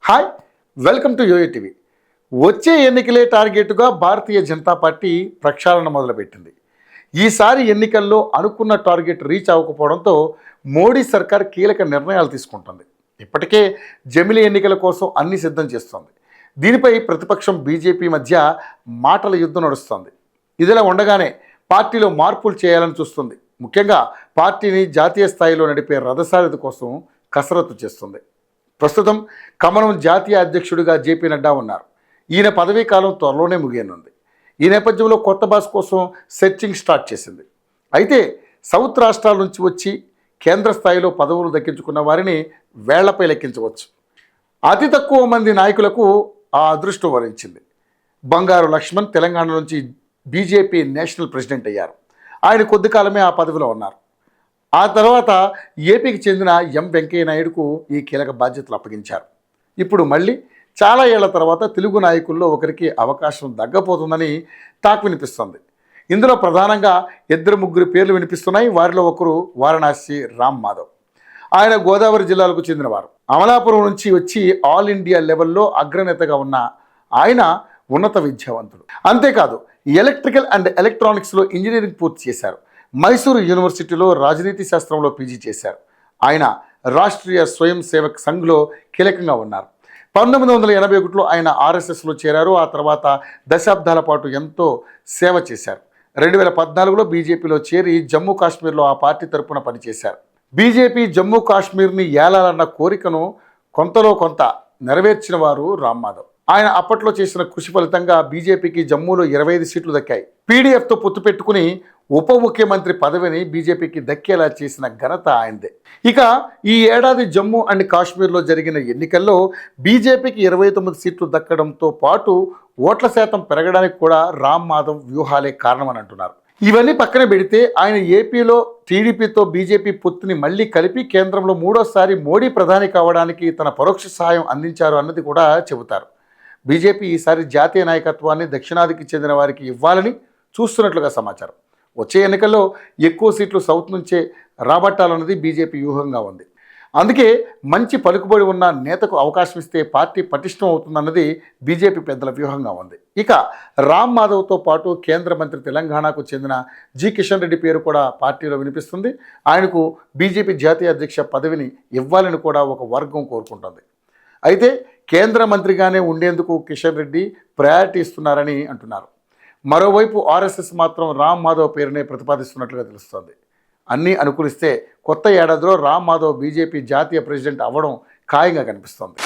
Hi, welcome to Yoyo TV. వచ్చే ఎన్నికలే టార్గెట్గా భారతీయ జనతా పార్టీ ప్రక్షాళన మొదలుపెట్టింది. ఈసారి ఎన్నికల్లో అనుకున్న టార్గెట్ రీచ్ అవ్వకపోవడంతో మోడీ సర్కార్ కీలక నిర్ణయాలు తీసుకుంటుంది. ఇప్పటికే జమిలీ ఎన్నికల కోసం అన్ని సిద్ధం చేస్తోంది. దీనిపై ప్రతిపక్షం బీజేపీ మధ్య మాటల యుద్ధం నడుస్తోంది. ఇదిలా ఉండగానే పార్టీలో మార్పులు చేయాలని చూస్తుంది. ముఖ్యంగా పార్టీని జాతీయ స్థాయిలో నడిపే రథసారథి కోసం కసరత్తు చేస్తుంది. ప్రస్తుతం కమలం జాతీయ అధ్యక్షుడిగా జేపీ నడ్డా ఉన్నారు. ఈయన పదవీ కాలం త్వరలోనే ముగియనుంది. ఈ నేపథ్యంలో కొత్త బాస్ కోసం సెర్చింగ్ స్టార్ట్ చేసింది. అయితే సౌత్ రాష్ట్రాల నుంచి వచ్చి కేంద్ర స్థాయిలో పదవులు దక్కించుకున్న వారిని వేళ్లపై లెక్కించవచ్చు. అతి తక్కువ మంది నాయకులకు ఆ అదృష్టం వరించింది. బంగారు లక్ష్మణ్ తెలంగాణ నుంచి బీజేపీ నేషనల్ ప్రెసిడెంట్ అయ్యారు. ఆయన కొద్ది కాలమే ఆ పదవిలో ఉన్నారు. ఆ తర్వాత ఏపీకి చెందిన ఎం వెంకయ్య నాయుడుకు ఈ కీలక బాధ్యతలు అప్పగించారు. ఇప్పుడు మళ్ళీ చాలా ఏళ్ల తర్వాత తెలుగు నాయకుల్లో ఒకరికి అవకాశం దగ్గపోతుందని టాక్ వినిపిస్తుంది. ఇందులో ప్రధానంగా ఇద్దరు ముగ్గురు పేర్లు వినిపిస్తున్నాయి. వారిలో ఒకరు వారణాసి రామ్ మాధవ్. ఆయన గోదావరి జిల్లాలకు చెందినవారు. అమలాపురం నుంచి వచ్చి ఆల్ ఇండియా లెవెల్లో అగ్రనేతగా ఉన్న ఆయన ఉన్నత విద్యావంతుడు. అంతేకాదు ఎలక్ట్రికల్ అండ్ ఎలక్ట్రానిక్స్లో ఇంజనీరింగ్ పూర్తి చేశారు. మైసూరు యూనివర్సిటీలో రాజనీతి శాస్త్రంలో పీజీ చేశారు. ఆయన రాష్ట్రీయ స్వయం సేవక్ సంఘ్లో కీలకంగా ఉన్నారు. 1981లో ఆయన ఆర్ఎస్ఎస్లో చేరారు. ఆ తర్వాత దశాబ్దాల పాటు ఎంతో సేవ చేశారు. 2014లో బీజేపీలో చేరి జమ్మూ కాశ్మీర్లో ఆ పార్టీ తరపున పనిచేశారు. బీజేపీ జమ్మూ కాశ్మీర్ని ఏలాలన్న కోరికను కొంతలో కొంత నెరవేర్చిన వారు రామ్ మాధవ్. ఆయన అప్పట్లో చేసిన కృషి ఫలితంగా బీజేపీకి జమ్మూలో 25 సీట్లు దక్కాయి. పీడీఎఫ్తో పొత్తు పెట్టుకుని ఉప ముఖ్యమంత్రి పదవిని బీజేపీకి దక్కేలా చేసిన ఘనత ఆయనదే. ఇక ఈ ఏడాది జమ్మూ అండ్ కాశ్మీర్లో జరిగిన ఎన్నికల్లో బీజేపీకి 29 సీట్లు దక్కడంతో పాటు ఓట్ల శాతం పెరగడానికి కూడా రామ్ మాధవ్ వ్యూహాలే కారణమని అంటున్నారు. ఇవన్నీ పక్కన పెడితే ఆయన ఏపీలో టీడీపీతో బీజేపీ పొత్తుని మళ్ళీ కలిపి కేంద్రంలో మూడోసారి మోడీ ప్రధాని కావడానికి తన పరోక్ష సహాయం అందించారు అన్నది కూడా చెబుతారు. బీజేపీ ఈసారి జాతీయ నాయకత్వాన్ని దక్షిణాదికి చెందిన వారికి ఇవ్వాలని చూస్తున్నట్లుగా సమాచారం. వచ్చే ఎన్నికల్లో ఎక్కువ సీట్లు సౌత్ నుంచే రాబట్టాలన్నది బీజేపీ వ్యూహంగా ఉంది. అందుకే మంచి పలుకుబడి ఉన్న నేతకు అవకాశం ఇస్తే పార్టీ పటిష్టం అవుతుందన్నది బీజేపీ పెద్దల వ్యూహంగా ఉంది. ఇక రామ్ మాధవ్తో పాటు కేంద్ర మంత్రి తెలంగాణకు చెందిన జి కిషన్ రెడ్డి పేరు కూడా పార్టీలో వినిపిస్తుంది. ఆయనకు బీజేపీ జాతీయ అధ్యక్ష పదవిని ఇవ్వాలని కూడా ఒక వర్గం కోరుకుంటుంది. అయితే కేంద్ర మంత్రిగానే ఉండేందుకు కిషన్ రెడ్డి ప్రయారిటీ ఇస్తున్నారని అంటున్నారు. మరోవైపు ఆర్ఎస్ఎస్ మాత్రం రామ్ మాధవ్ పేరునే ప్రతిపాదిస్తున్నట్లుగా తెలుస్తోంది. అన్నీ అనుకూలిస్తే కొత్త ఏడాదిలో రామ్ మాధవ్ బీజేపీ జాతీయ ప్రెసిడెంట్ అవ్వడం ఖాయంగా కనిపిస్తోంది.